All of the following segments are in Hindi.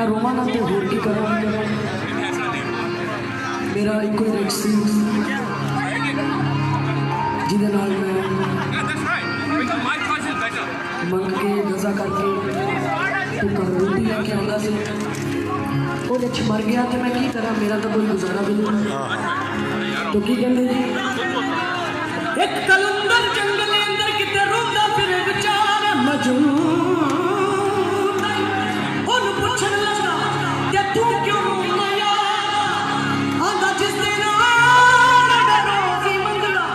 मैं रोवा ना तो होर की करा। मेरा एक कोई रिक्स सी जिहदे नाल मैं मंग के गजा करके तो घर रोटी लेके आंदा सी, वो विच मर गया तो मैं की करा, मेरा तो कोई गुजारा भी नहीं। तो की कहंदे जी, एक कलंदर जंगल अंदर किते रोंदा फिरे बेचारा मजनू, ओनू पुछण लगा कि तू क्यों रोंदा यार, आंदा जिस दिन आड़ा रोजी मंगला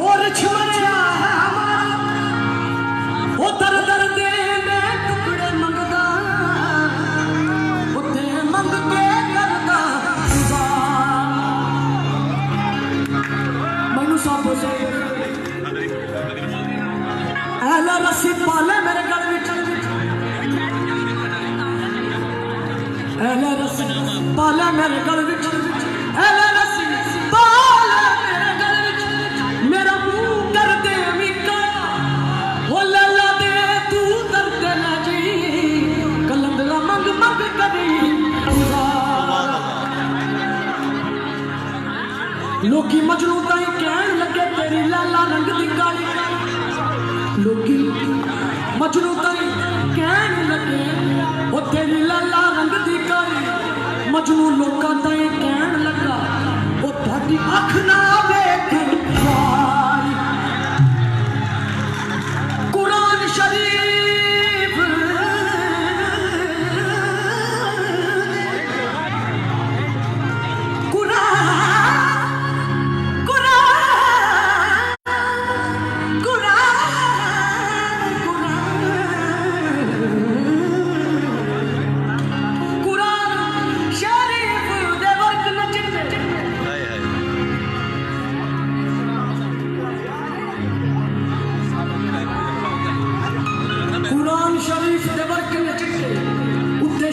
और छमरिया है हमारा, ओ दर दर दे मैं टुकड़े मंगदा, उते मंग के करदा मैनू सब से ऐला रस्सी पाले मेरे गल विच, ऐला रस्सी पाले मेरे गल विच, ऐला रस्सी पाले मेरे गल विच, मेरा मुंह कर दे मिका, ओ लैला दे तू दर्द ना जी, कलंदरा मंग मंग कदी लोकी मजनू ताई कहन लगे तेरी लाला रंग दी काली, लोकी मजनू ताई कहन लगे ओ तेरी लाला रंग दी काली, मजनू लोका ताई कहन लगा ओ ताड़ी अख ना वेखन वाली। कुरान शरीफ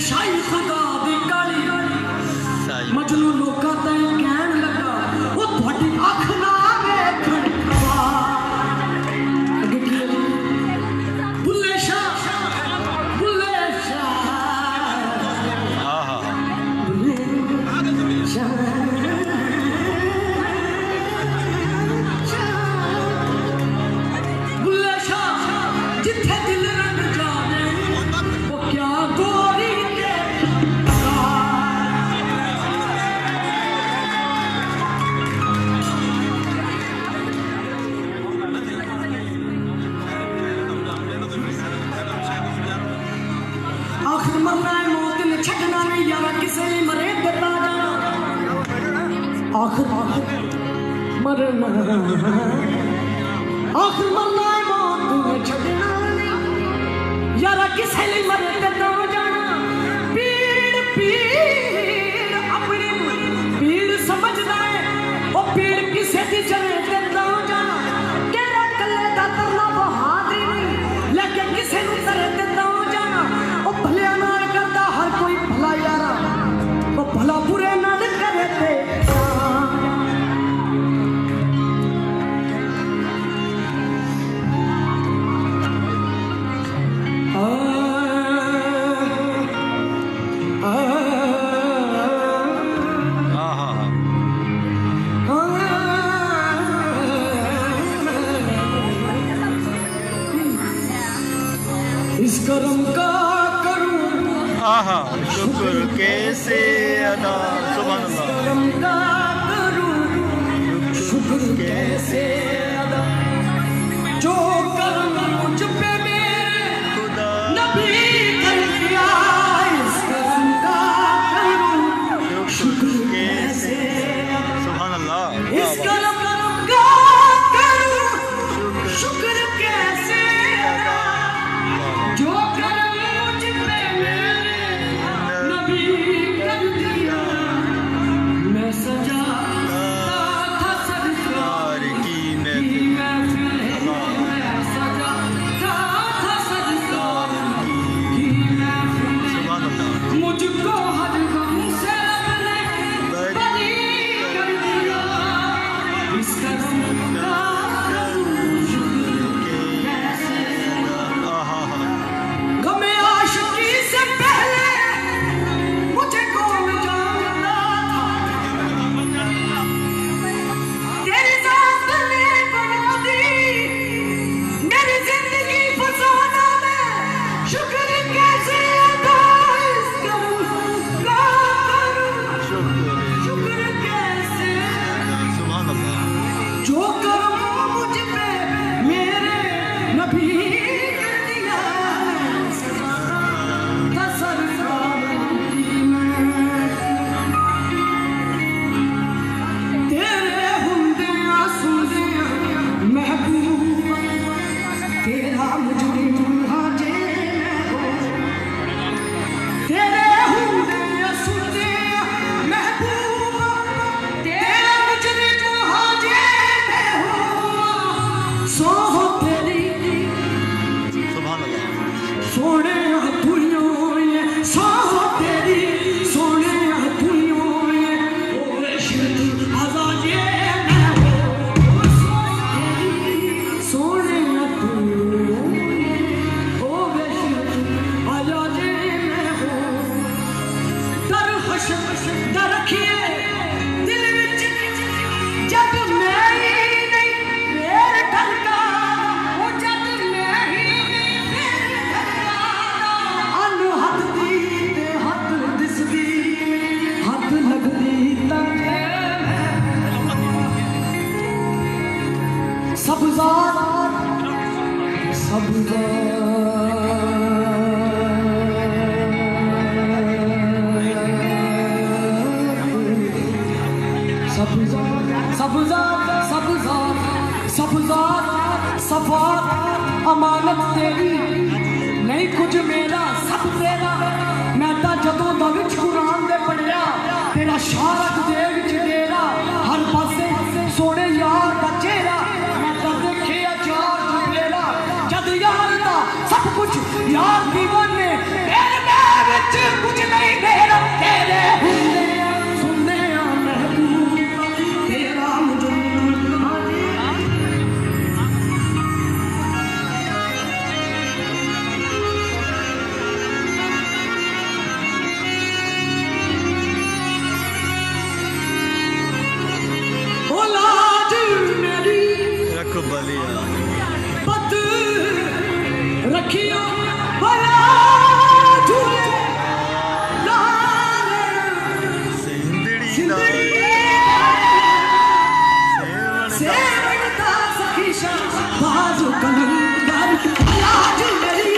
शाही खुदा दी काली, मजनू लोका ताई कहन लगा ओ तुहाडी अख ना वेखण अगे की बुल्ले शाह बुल्ले शाह बुल्ले शाह जिथे दिल रंग जाने वो क्या गोरी आखिर मरना है, मौत ने छड़ना नहीं यार, किसे भी मरे देता जाना, आखिर मरना, आखिर मरना है, मौत ने छड़ना नहीं यार, किसे भी मरे देता जाना, पीड़ पीड़ अपनी पीड़ समझना है, वो पीड़ किसे भी चले देता जाना, तेरा कल्ले दा तरना बहादुरी नहीं, लेकिन किसे भी करे देता जाना, ओ भले नाल करदा हर कोई भला यारा, ओ भला बुरे नाल करे ते इस करम का करूं शुक्र कैसे अदा, सुभान अल्लाह, करम का करूं शुक्र कैसे अदा, जो करम मुझ पे मेरे खुदा नबी कर दिया, इस करम का करूं शुक्र कैसे अदा, सुभान अल्लाह, इस करम का करूं शुक्र कैसे अदा, जो करम मुझ पे मेरे नबी कर दिया, मैं सजाता था सरकार की महफिल, मैं सजाता था सरकार की महफिल, सुभान अल्लाह, मुझको हर गम से अपने बरी कर दिया, जब मैं ही नहीं फिर ठंडा वो जब मैं ही नहीं फिर ठंडा अनहद दी ते हद दिसदी हद लगदी तने सबज़ार सफात अमानत तेरी नहीं कुछ मेरा सब तेरा मैं तां जदों दा विच कुरान दे पढ़िया तेरा शारक दे विच डेरा हर पासे सोने यार दा चेहरा मैं तां देखिया चार चुफेरा जद यार दा सब कुछ यार दीवाने तेरे विच कुछ नहीं मेरा तेरे हुंदे सुनने महबूब तेरा मुझे रख बलिया पत रखियो भला झूले लाल सिंदड़ी दा सेवन दा सखीशा बाजू कलंदर लाज मेरी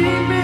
मेरी